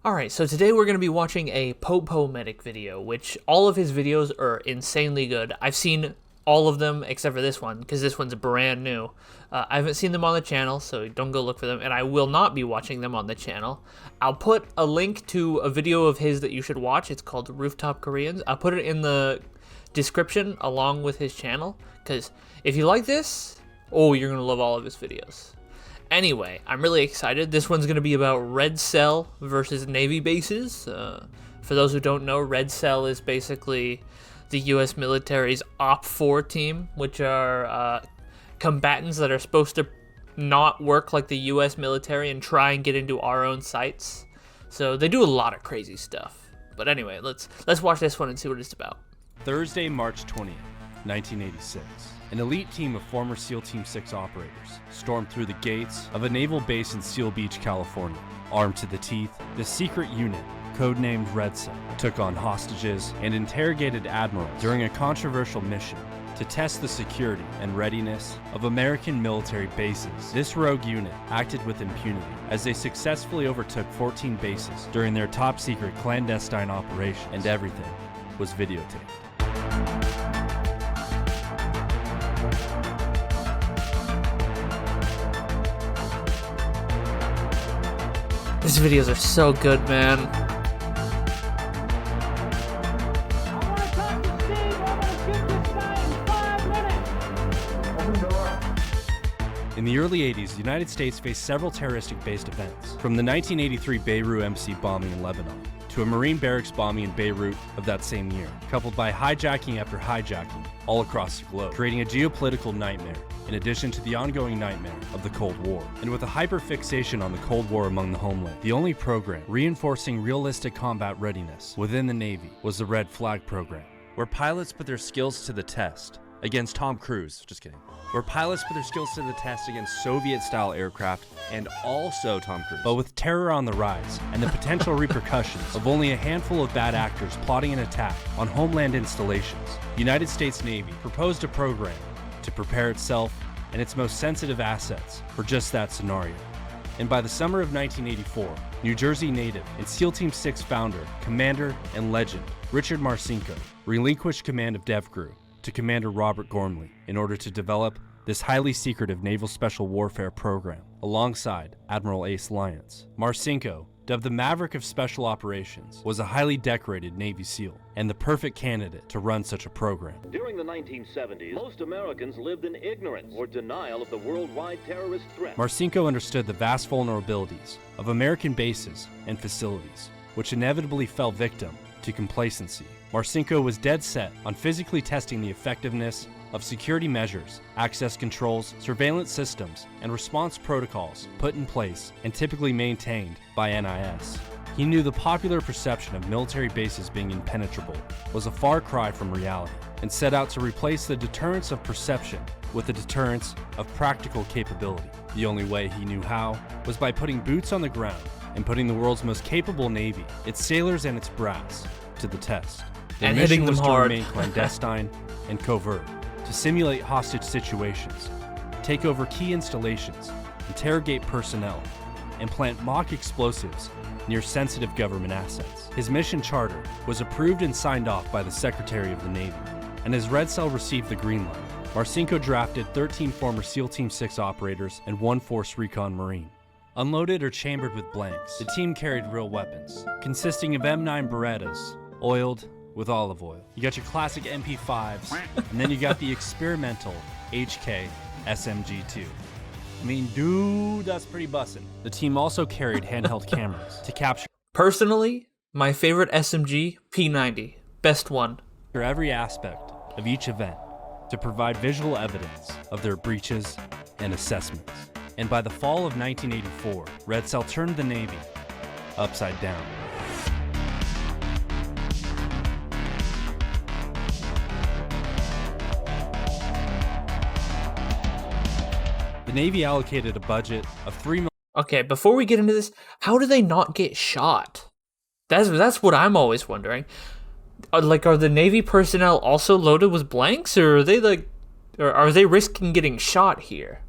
Alright, so today we're going to be watching a PoPo medic video, which all of his videos are insanely good. I've seen all of them except for this one, because this one's brand new. I haven't seen them on the channel, so don't go look for them, and I will not be watching them on the channel. I'll put a link to a video of his that you should watch. It's called Rooftop Koreans. I'll put it in the description along with his channel, because if you like this, oh, you're going to love all of his videos. Anyway, I'm really excited. This one's going to be about Red Cell versus Navy bases. For those who don't know, Red Cell is basically the U.S. military's Op-4 team, which are combatants that are supposed to not work like the U.S. military and try and get into our own sites. So they do a lot of crazy stuff. But anyway, let's watch this one and see what it's about. Thursday, March 20th, 1986. An elite team of former SEAL Team 6 operators stormed through the gates of a naval base in Seal Beach, California. Armed to the teeth, the secret unit, codenamed Red Cell, took on hostages and interrogated admirals during a controversial mission to test the security and readiness of American military bases. This rogue unit acted with impunity as they successfully overtook 14 bases during their top-secret clandestine operation, and everything was videotaped. These videos are so good, man. I want to talk to Steve. I'm going to shoot this guy in 5 minutes. In the early 80s, the United States faced several terroristic-based events, from the 1983 Beirut MC bombing in Lebanon to a Marine barracks bombing in Beirut of that same year, coupled by hijacking after hijacking all across the globe, creating a geopolitical nightmare, in addition to the ongoing nightmare of the Cold War. And with a hyper-fixation on the Cold War among the homeland, the only program reinforcing realistic combat readiness within the Navy was the Red Flag program, where pilots put their skills to the test against Tom Cruise, just kidding, where pilots put their skills to the test against Soviet-style aircraft and also Tom Cruise. But with terror on the rise and the potential repercussions of only a handful of bad actors plotting an attack on homeland installations, the United States Navy proposed a program to prepare itself and its most sensitive assets for just that scenario. And by the summer of 1984, New Jersey native and SEAL Team 6 founder, commander, and legend Richard Marcinko relinquished command of DevGru to Commander Robert Gormley in order to develop this highly secretive naval special warfare program alongside Admiral Ace Lyons. Marcinko, dubbed the Maverick of Special Operations, was a highly decorated Navy SEAL and the perfect candidate to run such a program. During the 1970s, most Americans lived in ignorance or denial of the worldwide terrorist threat. Marcinko understood the vast vulnerabilities of American bases and facilities, which inevitably fell victim to complacency. Marcinko was dead set on physically testing the effectiveness of security measures, access controls, surveillance systems, and response protocols put in place and typically maintained by NIS. He knew the popular perception of military bases being impenetrable was a far cry from reality, and set out to replace the deterrence of perception with the deterrence of practical capability. The only way he knew how was by putting boots on the ground and putting the world's most capable Navy, its sailors and its brass, to the test. Their And mission hitting them was to hard. remain clandestine and covert, to simulate hostage situations, take over key installations, interrogate personnel, and plant mock explosives near sensitive government assets. His mission charter was approved and signed off by the Secretary of the Navy, and as Red Cell received the green light, Marcinko drafted 13 former SEAL Team 6 operators and 1 Force Recon Marine. Unloaded or chambered with blanks, the team carried real weapons, consisting of M9 Berettas, oiled with olive oil. You got your classic MP5s, and then you got the experimental HK SMG2. I mean, dude, that's pretty bussin'. The team also carried handheld cameras to capture Personally, my favorite SMG, P90. Best one. every aspect of each event to provide visual evidence of their breaches and assessments. And by the fall of 1984, Red Cell turned the Navy upside down. The Navy allocated a budget of $3 million. Okay, before we get into this, how do they not get shot? That's what I'm always wondering. Are the Navy personnel also loaded with blanks, or are they risking getting shot here?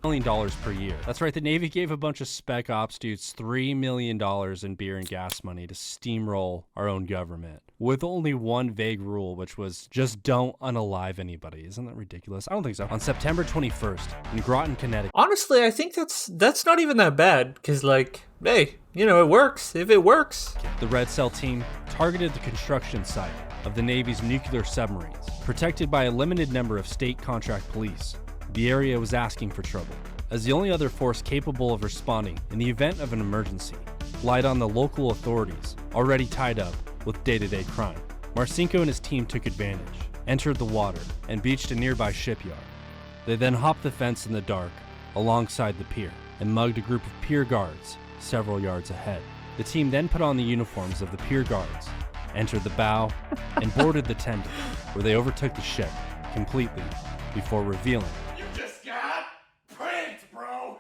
million per year. That's right, the Navy gave a bunch of spec ops dudes $3 million in beer and gas money to steamroll our own government, with only one vague rule, which was just don't unalive anybody. Isn't that ridiculous? I don't think so. On September 21st, in Groton, Connecticut. Honestly, I think that's not even that bad, because, like, hey, you know, it works. If it works. The Red Cell team targeted the construction site of the Navy's nuclear submarines. Protected by a limited number of state contract police, the area was asking for trouble, as the only other force capable of responding in the event of an emergency relied on the local authorities, already tied up with day-to-day crime. Marcinko and his team took advantage, entered the water, and beached a nearby shipyard. They then hopped the fence in the dark alongside the pier and mugged a group of pier guards several yards ahead. The team then put on the uniforms of the pier guards, entered the bow, and boarded the tender, where they overtook the ship completely before revealing. You just got pranked, bro!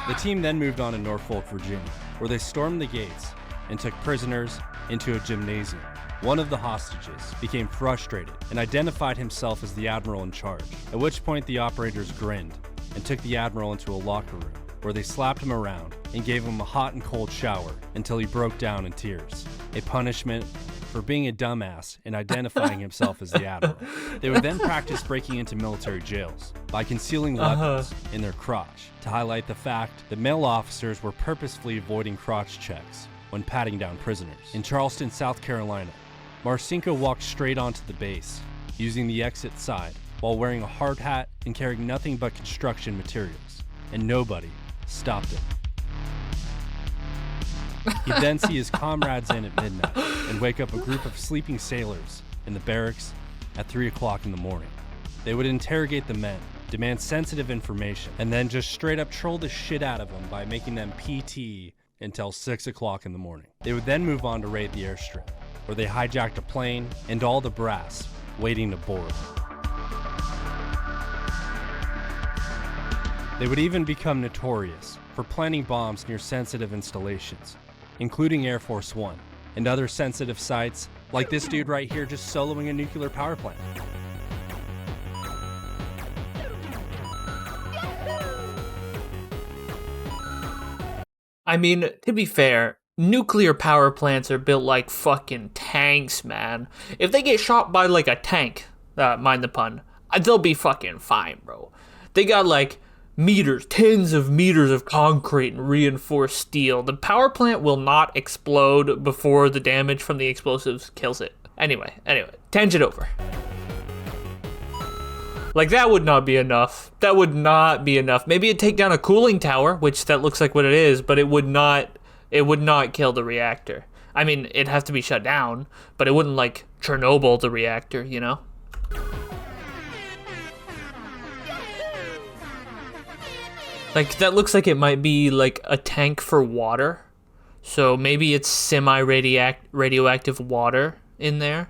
The team then moved on to Norfolk, Virginia, where they stormed the gates and took prisoners into a gymnasium. One of the hostages became frustrated and identified himself as the admiral in charge, at which point the operators grinned and took the admiral into a locker room, where they slapped him around and gave him a hot and cold shower until he broke down in tears. A punishment for being a dumbass and identifying himself as the admiral. They would then practice breaking into military jails by concealing weapons in their crotch to highlight the fact that male officers were purposefully avoiding crotch checks when patting down prisoners. In Charleston, South Carolina, Marcinko walked straight onto the base, using the exit side while wearing a hard hat and carrying nothing but construction materials, and nobody stopped him. He'd then see his comrades in at midnight and wake up a group of sleeping sailors in the barracks at 3 o'clock in the morning. They would interrogate the men, demand sensitive information, and then just straight up troll the shit out of them by making them PT until 6 o'clock in the morning. They would then move on to raid the airstrip, where they hijacked a plane and all the brass waiting to board. They would even become notorious for planting bombs near sensitive installations, including Air Force One, and other sensitive sites, like this dude right here just soloing a nuclear power plant. I mean, to be fair, nuclear power plants are built like fucking tanks, man. If they get shot by, like, a tank, mind the pun, they'll be fucking fine, bro. They got, like, meters, tens of meters of concrete and reinforced steel. The power plant will not explode before the damage from the explosives kills it. Anyway, tangent over. Like, that would not be enough. That would not be enough. Maybe it'd take down a cooling tower, which that looks like what it is, but it would not kill the reactor. I mean, it'd have to be shut down, but it wouldn't, like, Chernobyl the reactor, you know? Like, that looks like it might be, like, a tank for water. So maybe it's semi-radioactive water in there.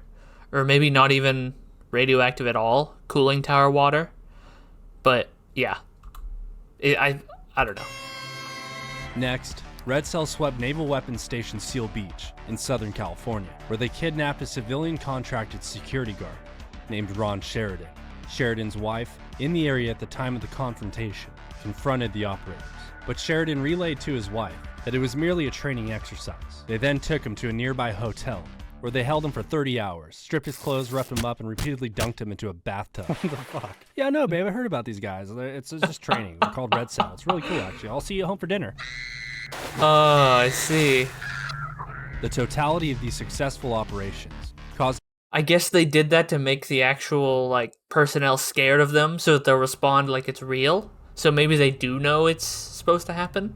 Or maybe not even radioactive at all. Cooling tower water. But, yeah. I don't know. Next, Red Cell swept Naval Weapons Station Seal Beach in Southern California, where they kidnapped a civilian contracted security guard named Ron Sheridan. Sheridan's wife, in the area at the time of the confrontation, confronted the operators, but Sheridan relayed to his wife that it was merely a training exercise. They then took him to a nearby hotel, where they held him for 30 hours, stripped his clothes, roughed him up, and repeatedly dunked him into a bathtub. What the fuck? Yeah, no, babe, I heard about these guys. It's just training. They're called Red Cell. It's really cool, actually. I'll see you home for dinner. Oh, I see. The totality of these successful operations caused... I guess they did that to make the actual, like, personnel scared of them so that they'll respond like it's real. So maybe they do know it's supposed to happen?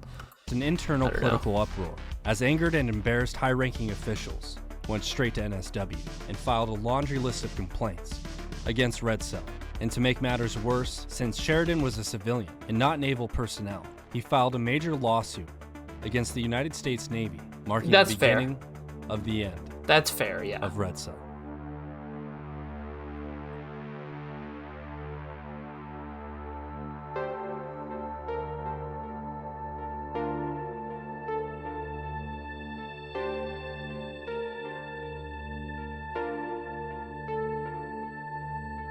an internal political uproar, as angered and embarrassed high-ranking officials went straight to NSW and filed a laundry list of complaints against Red Cell. And to make matters worse, since Sheridan was a civilian and not naval personnel, he filed a major lawsuit against the United States Navy, marking the beginning of the end. That's fair, yeah. Of Red Cell.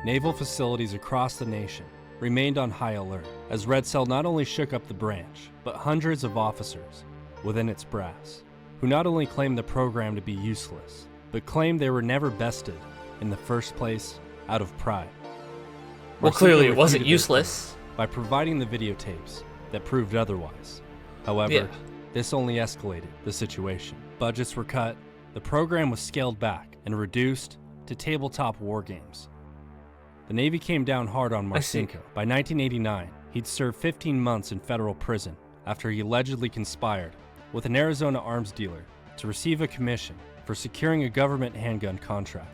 Naval facilities across the nation remained on high alert, as Red Cell not only shook up the branch, but hundreds of officers within its brass, who not only claimed the program to be useless, but claimed they were never bested in the first place out of pride. Well, Marcinko clearly it wasn't refuted their useless. claim by providing the videotapes that proved otherwise. However, Yeah. this only escalated the situation. Budgets were cut, the program was scaled back and reduced to tabletop war games. The Navy came down hard on I see. Marcinko. By 1989, he'd served 15 months in federal prison after he allegedly conspired with an Arizona arms dealer to receive a commission for securing a government handgun contract.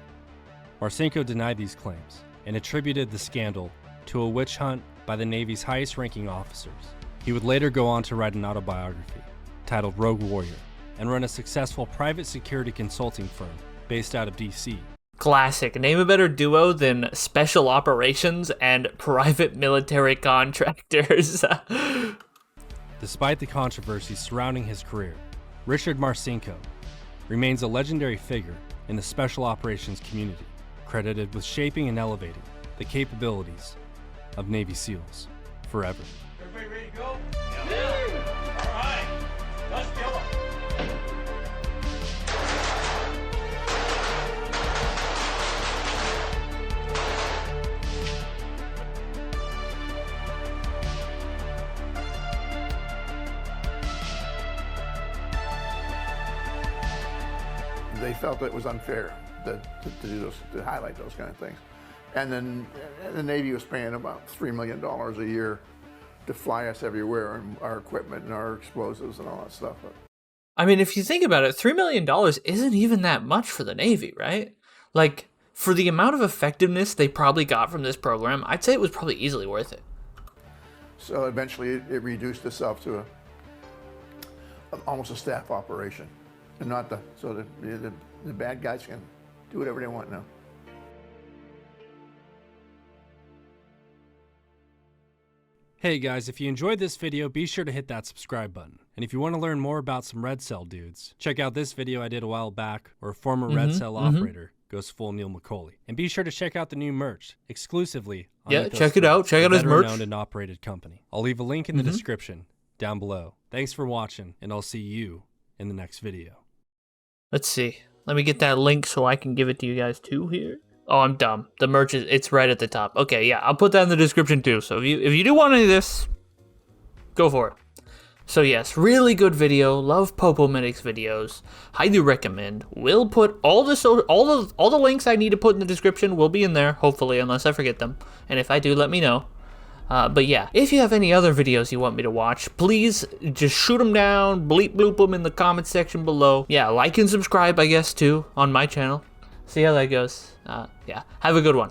Marcinko denied these claims and attributed the scandal to a witch hunt by the Navy's highest-ranking officers. He would later go on to write an autobiography titled Rogue Warrior and run a successful private security consulting firm based out of DC. Classic. Name a better duo than Special Operations and Private Military Contractors. Despite the controversy surrounding his career, Richard Marcinko remains a legendary figure in the special operations community, credited with shaping and elevating the capabilities of Navy SEALs forever. Everybody ready to go? Yeah. All right. Let's go. They felt it was unfair to do those, to highlight those kind of things. And then the Navy was paying about $3 million a year to fly us everywhere, and our equipment and our explosives and all that stuff. I mean, if you think about it, $3 million isn't even that much for the Navy, right? Like, for the amount of effectiveness they probably got from this program, I'd say it was probably easily worth it. So eventually it reduced itself to almost a staff operation. And not so the bad guys can do whatever they want now. Hey guys, if you enjoyed this video, be sure to hit that subscribe button. And if you want to learn more about some Red Cell dudes, check out this video I did a while back where a former Red Cell operator goes full Neil McCauley. And be sure to check out the new merch exclusively on Yeah, Mythos check it out. Check out his merch. veteran-owned and operated company. I'll leave a link in the description down below. Thanks for watching, and I'll see you in the next video. Let's see. Let me get that link so I can give it to you guys too here. Oh, I'm dumb. The merch it's right at the top. Okay, yeah, I'll put that in the description too. So if you do want any of this, go for it. So yes, really good video. Love PoPo Medic's videos. Highly recommend. We'll put all the links I need to put in the description will be in there, hopefully, unless I forget them. And if I do, let me know. But yeah, if you have any other videos you want me to watch, please just shoot them down, bleep bloop them in the comment section below. Yeah, like and subscribe, I guess, too, on my channel. See how that goes. Yeah, have a good one.